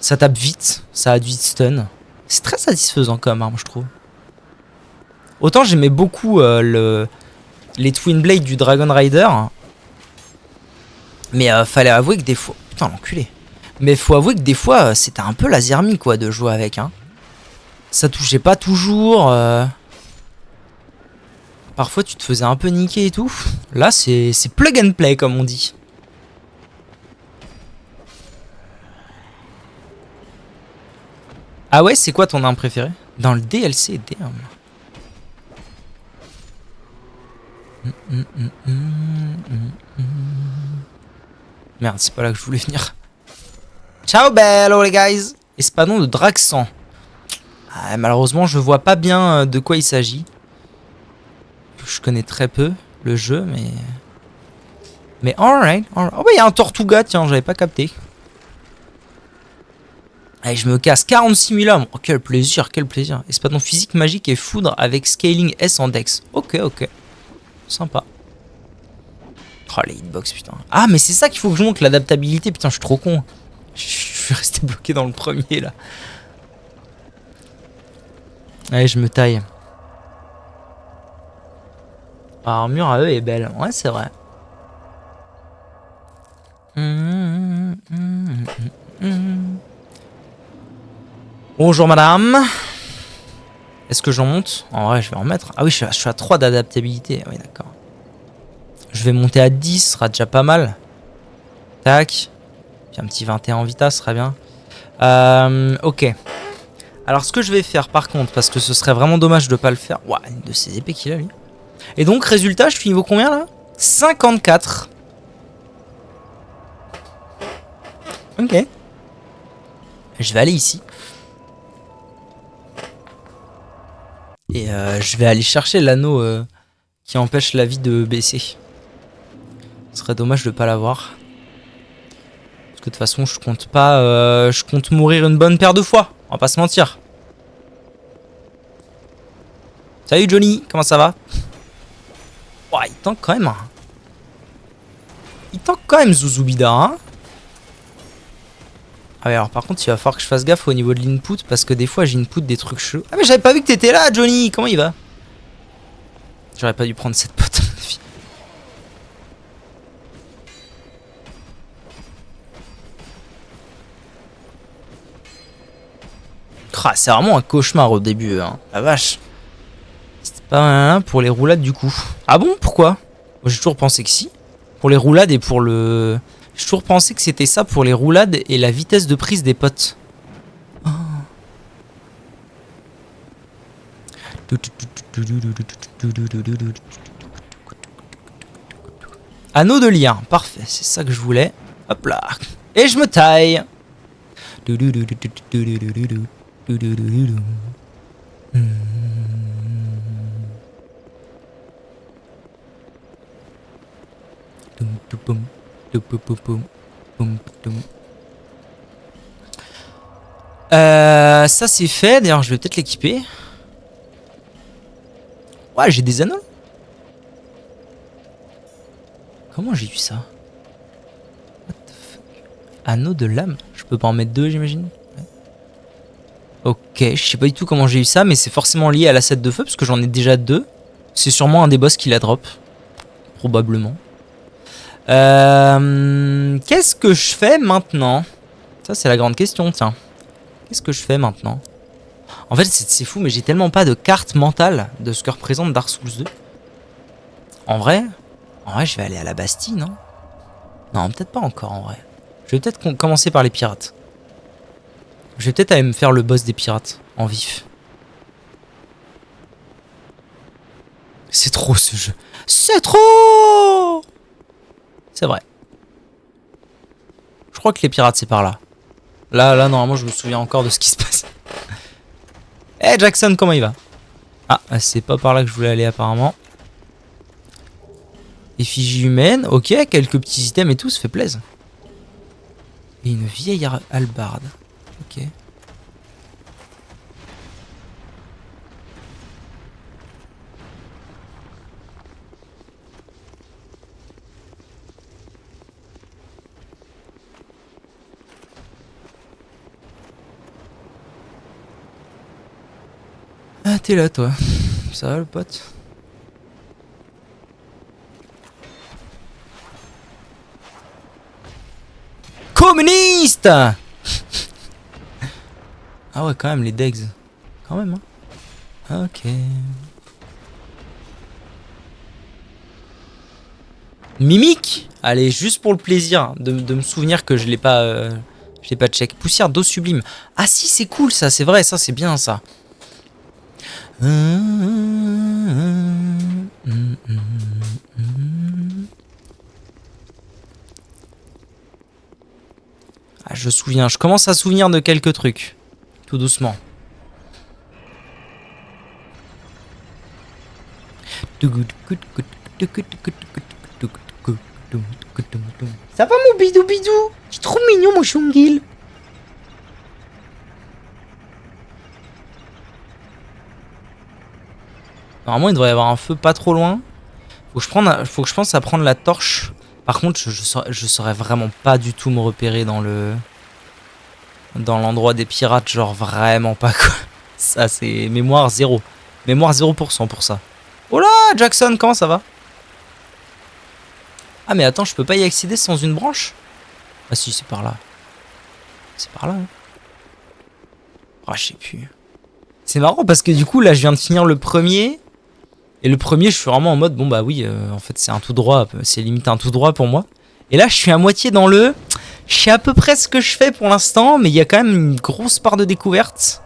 Ça tape vite. Ça a du hit stun. C'est très satisfaisant comme arme, je trouve. Autant j'aimais beaucoup les Twin Blade du Dragon Rider. Mais fallait avouer que des fois... Putain, l'enculé. Mais faut avouer que des fois, c'était un peu la zermie, quoi, de jouer avec, hein. Ça touchait pas toujours. Parfois, tu te faisais un peu niquer et tout. Là, c'est plug and play, comme on dit. Ah ouais, c'est quoi ton arme préférée? Dans le DLC, damn. Merde, c'est pas là que je voulais venir. Ciao bello les guys. Espadon de Draxan. Ah, malheureusement, je vois pas bien de quoi il s'agit. Je connais très peu le jeu, mais... Mais alright. Oh bah il y a un Tortuga, tiens, j'avais pas capté. Allez, je me casse. 46 000 hommes. Oh, quel plaisir, quel plaisir. Espadon physique, magique et foudre avec scaling S en dex. Ok, ok. Sympa. Oh, les hitbox, putain. Ah, mais c'est ça qu'il faut que je monte, l'adaptabilité. Putain, je suis trop con. Je suis resté bloqué dans le premier, là. Allez, je me taille. Armure à eux est belle. Ouais, c'est vrai. Bonjour, madame. Est-ce que j'en monte? En vrai, je vais en mettre. Ah oui, je suis à 3 d'adaptabilité. Oui, d'accord. Je vais monter à 10, ce sera déjà pas mal. Tac. Puis un petit 21 en vitesse, ce serait bien. Ok. Alors, ce que je vais faire, par contre, parce que ce serait vraiment dommage de pas le faire. Ouah, une de ces épées qu'il a, lui. Et donc, résultat, je suis niveau combien, là? 54. Ok. Je vais aller ici. Et je vais aller chercher l'anneau qui empêche la vie de baisser. Ce serait dommage de pas l'avoir. Parce que de toute façon, je compte pas... je compte mourir une bonne paire de fois. On va pas se mentir. Salut Johnny, comment ça va? Oh, il tank quand même. Il tank quand même Zuzubida, hein. Ah ouais, alors par contre, il va falloir que je fasse gaffe au niveau de l'input. Parce que des fois, j'input des trucs chelous. Ah mais j'avais pas vu que t'étais là, Johnny. Comment il va? J'aurais pas dû prendre cette pote, à mon avis. C'est vraiment un cauchemar au début, hein. La vache. C'était pas mal pour les roulades du coup. Ah bon, pourquoi? Moi, j'ai toujours pensé que si. Pour les roulades et pour le... J'ai toujours pensé que c'était ça pour les roulades et la vitesse de prise des potes. Oh. Anneau de lien, parfait, c'est ça que je voulais. Hop là. Et je me taille. Ça c'est fait, d'ailleurs je vais peut-être l'équiper. Ouais, j'ai des anneaux. Comment j'ai eu ça? What the fuck? Anneau de lame? Je peux pas en mettre 2, j'imagine. Ouais. Ok, je sais pas du tout comment j'ai eu ça, mais c'est forcément lié à la set de feu, parce que j'en ai déjà 2. C'est sûrement un des boss qui la drop. Probablement. Qu'est-ce que je fais maintenant? Ça, c'est la grande question, tiens. Qu'est-ce que je fais maintenant? En fait, c'est fou, mais j'ai tellement pas de carte mentale de ce que représente Dark Souls 2. En vrai, je vais aller à la Bastille, non? Non, peut-être pas encore, en vrai. Je vais peut-être commencer par les pirates. Je vais peut-être aller me faire le boss des pirates, en vif. C'est trop, ce jeu. C'est trop! C'est vrai. Je crois que les pirates, c'est par là. Là, normalement, je me souviens encore de ce qui se passe. Eh, Jackson, comment il va? Ah, c'est pas par là que je voulais aller, apparemment. Effigie humaine, ok, quelques petits items et tout, ça fait plaisir. Et une vieille hallebarde. Ok. Ah, t'es là, toi. Ça va, le pote? Communiste! Ah ouais, quand même, les degs. Quand même, hein. Ok. Mimique? Allez, juste pour le plaisir de me souvenir que je l'ai pas Je l'ai pas check. Poussière d'eau sublime. Ah si, c'est cool ça, c'est vrai, ça c'est bien ça. Ah, je commence à souvenir de quelques trucs. Tout doucement. Ça va mon bidou bidou? C'est trop mignon mon chungil. Normalement il devrait y avoir un feu pas trop loin. Faut que je pense à prendre la torche. Par contre je saurais vraiment pas du tout me repérer dans l'endroit des pirates. Genre vraiment pas quoi. Ça c'est mémoire 0. Mémoire 0% pour ça. Oh là Jackson, comment ça va? Ah mais attends, je peux pas y accéder sans une branche? Ah si, c'est par là. C'est par là. Hein. Ah, je sais plus. C'est marrant parce que du coup, là, je viens de finir le premier. Et le premier, je suis vraiment en mode, bon bah oui, en fait, c'est un tout droit. C'est limite un tout droit pour moi. Et là, je suis à moitié dans le... Je sais à peu près ce que je fais pour l'instant, mais il y a quand même une grosse part de découverte.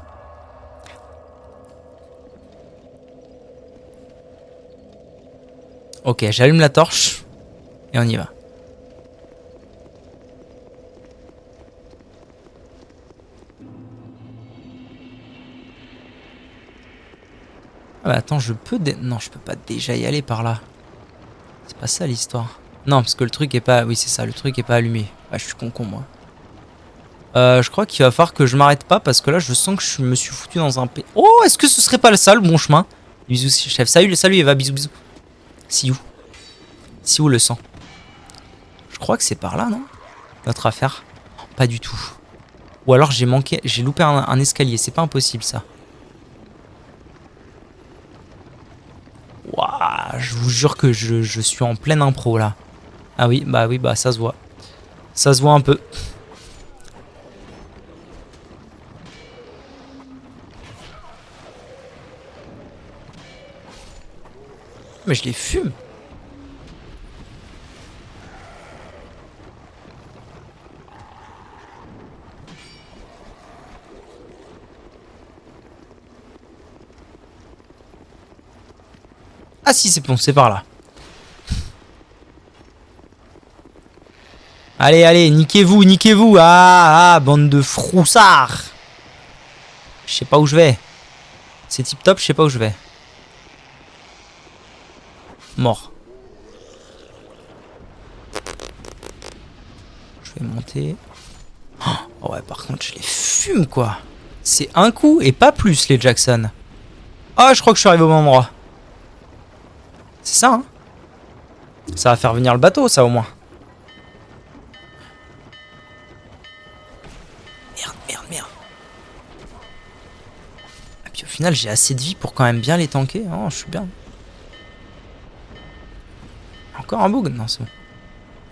Ok, j'allume la torche. Et on y va. Ah bah attends, je peux... Non, je peux pas déjà y aller par là. C'est pas ça l'histoire. Non, parce que le truc est pas... Oui, c'est ça, le truc est pas allumé. Ah, je suis con moi. Je crois qu'il va falloir que je m'arrête pas parce que là, je sens que je me suis foutu dans un... Oh, est-ce que ce serait pas ça le bon chemin? Bisous, chef. Salut, salut Eva, bisous, bisous. Si où le sang? Je crois que c'est par là, non? Notre affaire. Pas du tout. Ou alors j'ai loupé un escalier. C'est pas impossible ça. Waouh, je vous jure que je suis en pleine impro là. Ah oui, bah ça se voit. Ça se voit un peu. Mais je les fume. Ah si, c'est bon, c'est par là. Allez, allez, niquez-vous, niquez-vous. Ah, bande de froussards. Je sais pas où je vais. C'est tip top, je sais pas où je vais. Mort. Je vais monter. Oh ouais, par contre, je les fume, quoi. C'est un coup et pas plus, les Jackson. Ah, je crois que je suis arrivé au bon endroit. C'est ça, hein? Ça va faire venir le bateau, ça, au moins. Merde, merde, merde. Et puis au final, j'ai assez de vie pour quand même bien les tanker. Oh, je suis bien. Encore un bug? Non, c'est bon.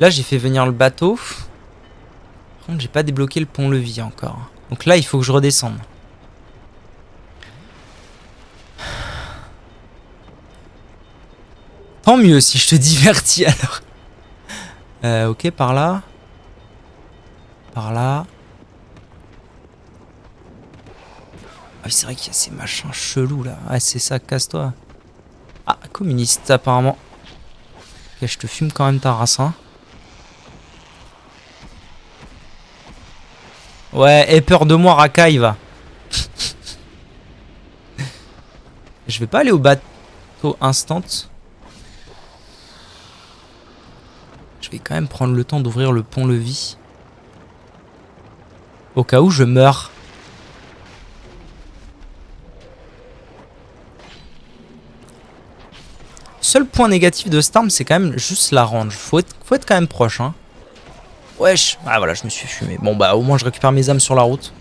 Là, j'ai fait venir le bateau. Par contre, j'ai pas débloqué le pont-levis encore. Donc là, il faut que je redescende. Tant mieux si je te divertis alors. Ok, par là. Par là. Ah oui, c'est vrai qu'il y a ces machins chelous là. Ah, c'est ça, casse-toi. Ah, communiste apparemment. Ok, je te fume quand même ta race, hein. Ouais, aie peur de moi, Rakai, va. Je vais pas aller au bateau instant. Je vais quand même prendre le temps d'ouvrir le pont-levis. Au cas où je meurs. Seul point négatif de cette arme, c'est quand même juste la range. Faut être quand même proche, hein. Wesh. Ah voilà, je me suis fumé. Bon bah au moins je récupère mes âmes sur la route.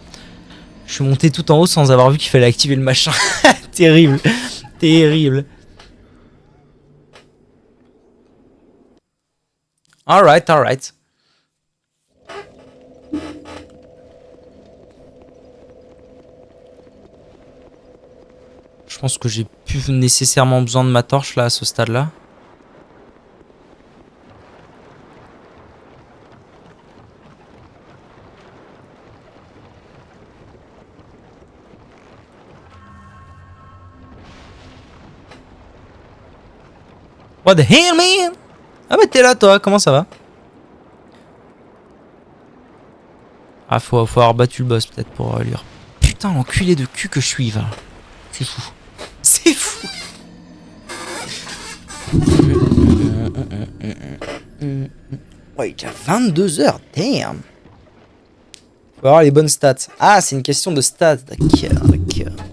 Je suis monté tout en haut sans avoir vu qu'il fallait activer le machin. Terrible. Terrible. Alright, alright. Je pense que j'ai plus nécessairement besoin de ma torche là à ce stade là. What the hell, man? Ah bah t'es là, toi. Comment ça va? Ah, faut avoir battu le boss, peut-être, pour lire. Putain, l'enculé de cul que je suis, va. C'est fou. C'est fou. Ouais, il y a 22 heures, damn. Faut avoir les bonnes stats. Ah, c'est une question de stats, d'accord, d'accord.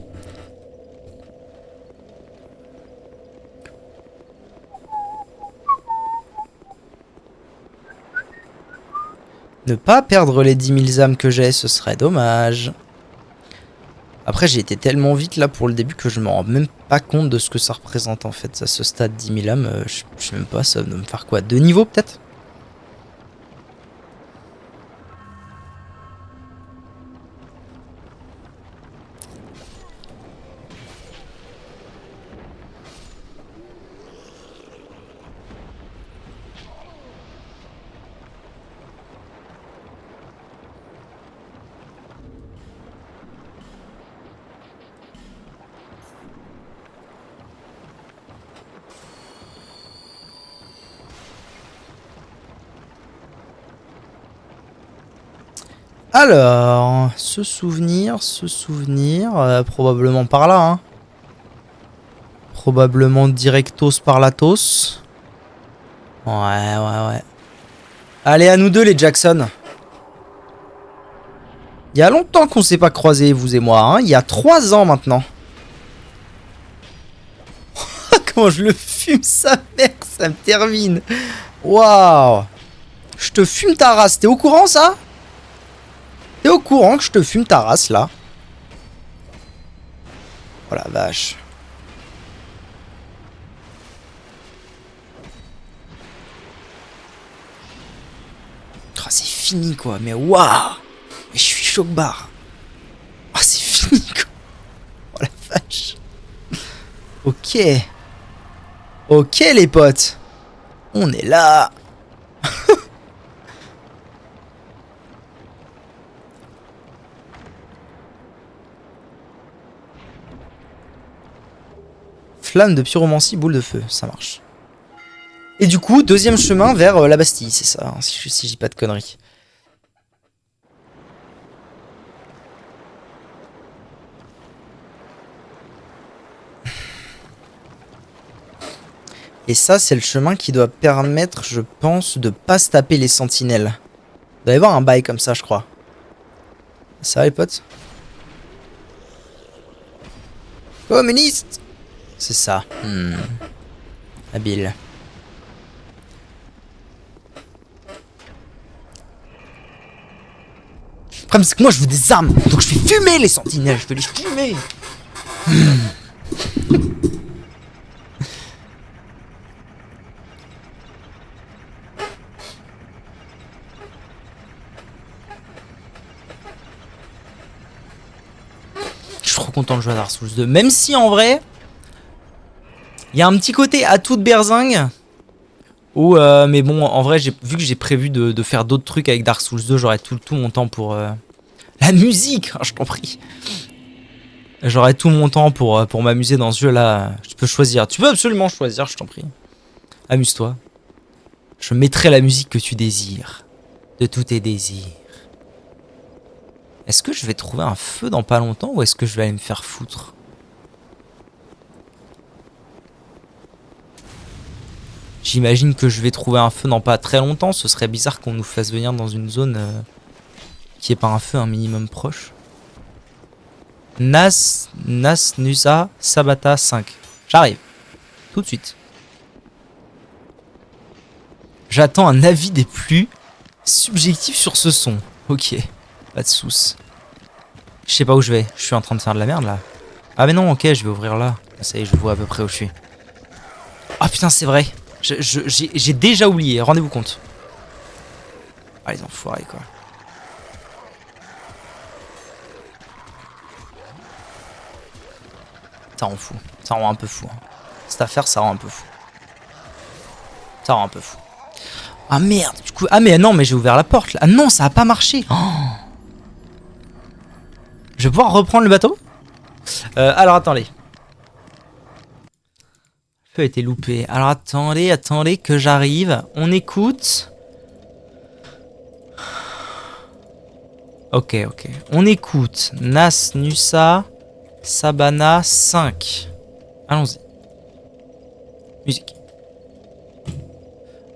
Ne pas perdre les 10 000 âmes que j'ai, ce serait dommage. Après, j'ai été tellement vite là pour le début que je me rends même pas compte de ce que ça représente en fait. À ce stade, 10 000 âmes, je sais même pas, ça va me faire quoi? 2 niveaux peut-être? Alors, ce souvenir, probablement par là, hein. Probablement directos par latos. Ouais. Allez, à nous deux les Jackson. Il y a longtemps qu'on s'est pas croisés, vous et moi, hein. Il y a 3 ans maintenant. Comment je le fume sa mère, ça me termine. Waouh. Je te fume ta race, t'es au courant ça? T'es au courant que je te fume ta race là? Oh la vache. Oh, c'est fini quoi, mais waouh. Mais je suis choc-barre. Oh c'est fini quoi. Oh la vache. Ok. Ok les potes. On est là. Flamme de pyromancie, boule de feu, ça marche. Et du coup, deuxième chemin vers la Bastille, c'est ça, hein, si je dis pas de conneries. Et ça, c'est le chemin qui doit permettre, je pense, de pas se taper les sentinelles. Il doit y avoir un bail comme ça, je crois. Ça va les potes? Communiste! C'est ça. Habile. Le problème, c'est que moi, je veux des armes. Donc, je fais fumer les sentinelles. Je veux les fumer. Je suis trop content de jouer à Dark Souls 2. Même si, en vrai, il y a un petit côté atout de berzingue. Où, mais bon, en vrai, vu que j'ai prévu de faire d'autres trucs avec Dark Souls 2, j'aurai tout mon temps pour... La musique, je t'en prie. J'aurai tout mon temps pour m'amuser dans ce jeu-là. Tu peux choisir. Tu peux absolument choisir, je t'en prie. Amuse-toi. Je mettrai la musique que tu désires. De tous tes désirs. Est-ce que je vais trouver un feu dans pas longtemps ou est-ce que je vais aller me faire foutre? J'imagine que je vais trouver un feu dans pas très longtemps. Ce serait bizarre qu'on nous fasse venir dans une zone qui est pas un feu un minimum proche. Nusa Sabata 5. J'arrive. Tout de suite. J'attends un avis des plus subjectifs sur ce son. Ok. Pas de soucis. Je sais pas où je vais. Je suis en train de faire de la merde là. Ah mais non, ok, je vais ouvrir là. Ça y est, je vois à peu près où je suis. Ah putain, c'est vrai. J'ai déjà oublié. Rendez-vous compte. Ah les enfoirés quoi. Ça rend fou. Ça rend un peu fou. Hein. Cette affaire, ça rend un peu fou. Ça rend un peu fou. Ah merde, du coup... Ah mais non, mais j'ai ouvert la porte là. Ah non, ça a pas marché. Oh. Je vais pouvoir reprendre le bateau alors attendez. a été loupé. Alors attendez que j'arrive. On écoute. Ok. On écoute Nas Nusa Sabana 5. Allons-y. Musique.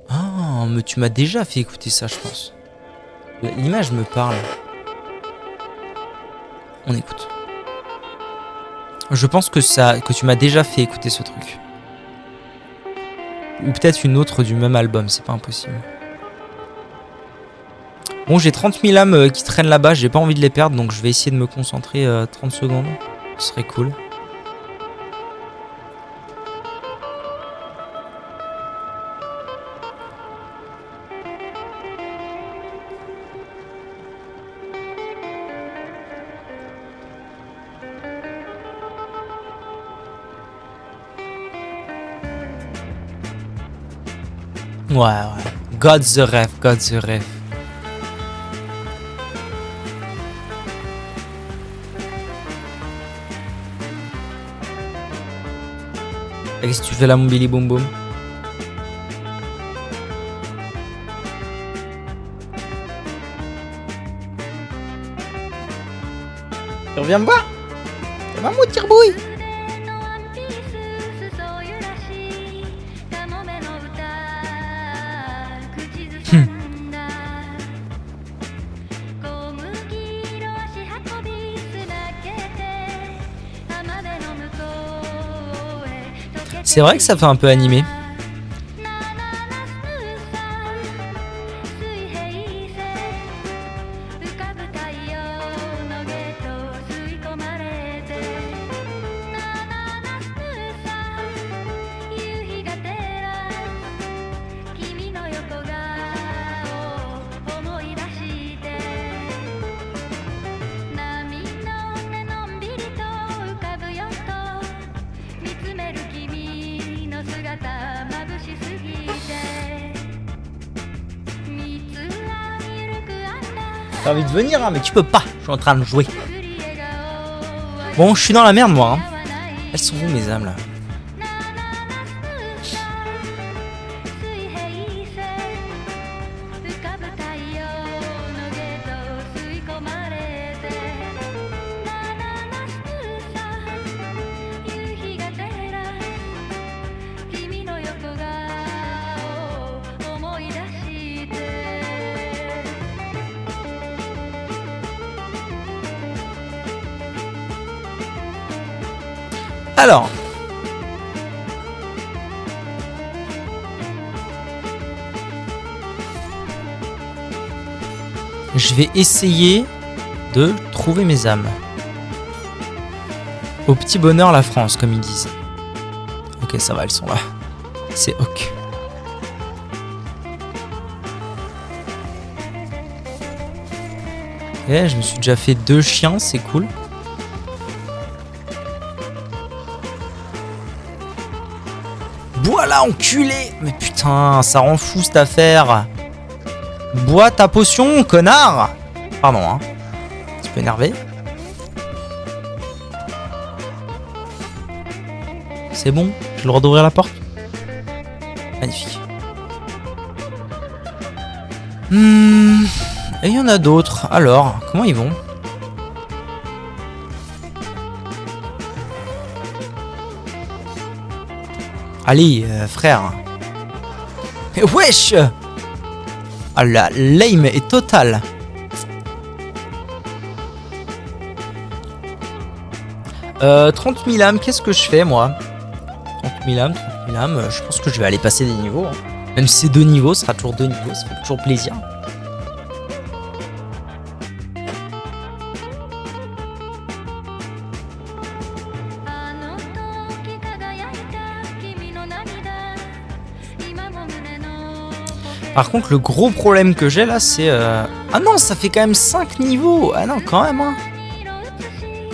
Ah, mais tu m'as déjà fait écouter ça, je pense. L'image me parle. On écoute. Je pense que tu m'as déjà fait écouter ce truc. Ou peut-être une autre du même album, c'est pas impossible. Bon, j'ai 30 000 âmes qui traînent là-bas, j'ai pas envie de les perdre, donc je vais essayer de me concentrer 30 secondes. Ce serait cool. Ouais. God the ref. Qu'est-ce que tu fais là, mon Billy Boom Boom? Tu reviens me voir? Maman, tire-bouille! C'est vrai que ça fait un peu animé. T'as envie de venir, hein, mais tu peux pas. Je suis en train de jouer. Bon, je suis dans la merde, moi. Hein. Elles sont où, mes âmes, là? Alors, je vais essayer de trouver mes âmes. Au petit bonheur la France, comme ils disent. Ok, ça va, elles sont là. C'est ok. Ok, je me suis déjà fait 2 chiens, c'est cool. Bois là, enculé! Mais putain, ça rend fou cette affaire. Bois ta potion, connard! Pardon, hein. Un petit peu énervé. C'est bon? J'ai le droit d'ouvrir la porte? Magnifique. Et il y en a d'autres. Alors, comment ils vont? Allez, frère. Wesh! Ah la lame est totale. Euh, 30 000 âmes, qu'est-ce que je fais, moi? 30 000 âmes, je pense que je vais aller passer des niveaux. Hein. Même si c'est 2 niveaux, ce sera toujours 2 niveaux, ça fait toujours plaisir. Par contre, le gros problème que j'ai là, c'est... Ah non, ça fait quand même 5 niveaux. Ah non, quand même, hein.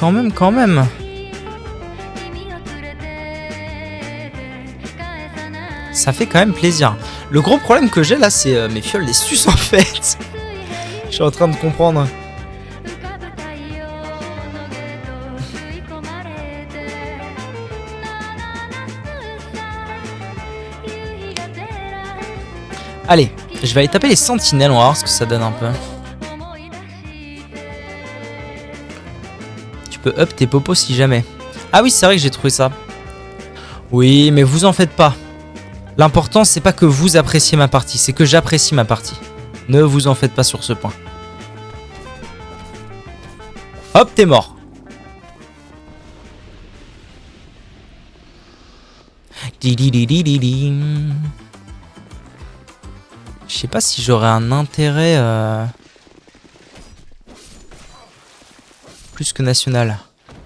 Quand même. Ça fait quand même plaisir. Le gros problème que j'ai là, c'est mes fioles les sucent en fait. Je suis en train de comprendre. Allez, je vais aller taper les sentinelles, on va voir ce que ça donne un peu. Tu peux up tes popos si jamais. Ah oui, c'est vrai que j'ai trouvé ça. Oui, mais vous en faites pas. L'important, c'est pas que vous appréciez ma partie, c'est que j'apprécie ma partie. Ne vous en faites pas sur ce point. Hop, t'es mort. Je sais pas si j'aurais un intérêt plus que national.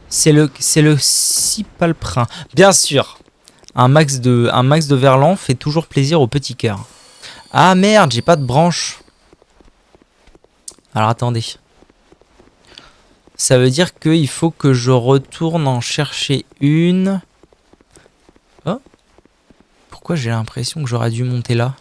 C'est le Sipalprin. Bien sûr. Un max de verlan fait toujours plaisir au petit cœur. Ah merde, j'ai pas de branche. Alors attendez. Ça veut dire qu'il faut que je retourne en chercher une. Oh. Pourquoi j'ai l'impression que j'aurais dû monter là?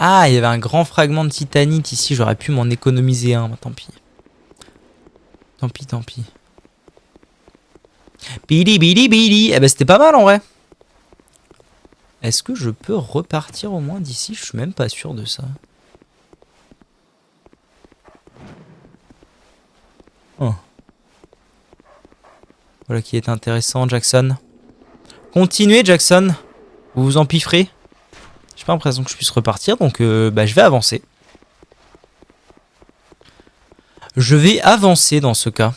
Ah, il y avait un grand fragment de titanite ici. J'aurais pu m'en économiser un. Tant pis. Tant pis, tant pis. Bidi bidi bidi. Eh ben c'était pas mal en vrai. Est-ce que je peux repartir au moins d'ici? Je suis même pas sûr de ça. Oh. Voilà qui est intéressant, Jackson. Continuez, Jackson. Vous vous empifferez. J'ai pas l'impression que je puisse repartir, donc bah, je vais avancer. Je vais avancer dans ce cas.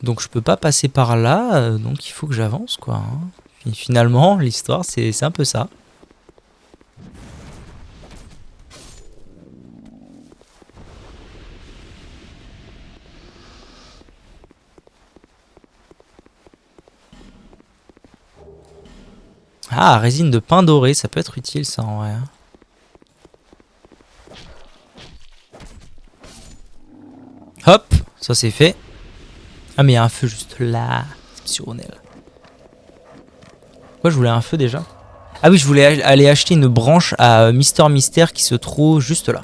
Donc je peux pas passer par là, donc il faut que j'avance quoi. Hein. Et finalement, l'histoire c'est un peu ça. Ah, résine de pain doré, ça peut être utile ça en vrai. Hop, ça c'est fait. Ah mais il y a un feu juste là, exceptionnel. Pourquoi je voulais un feu déjà? Ah oui, je voulais aller acheter une branche à Mister Mystère qui se trouve juste là.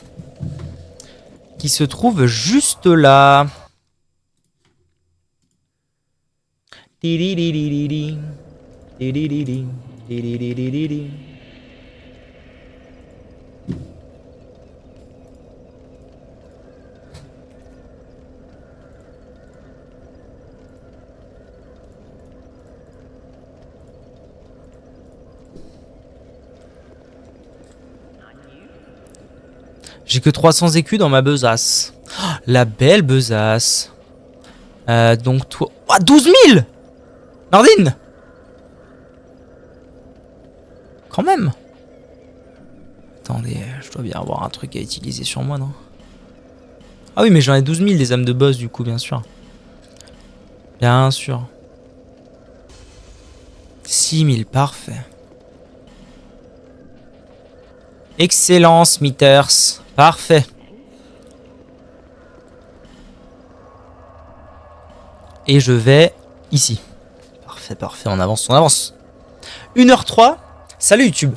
Qui se trouve juste là. J'ai que 300 écus dans ma besace. Oh, la belle besace. Donc toi... Oh, 12 000 Nardine. Quand même. Attendez, je dois bien avoir un truc à utiliser sur moi, non? Ah oui, mais j'en ai 12 000 des âmes de boss, du coup, bien sûr. Bien sûr. 6 000, parfait. Excellent, Smithers. Parfait. Et je vais ici. Parfait, parfait, on avance, on avance. 1h03. Salut YouTube.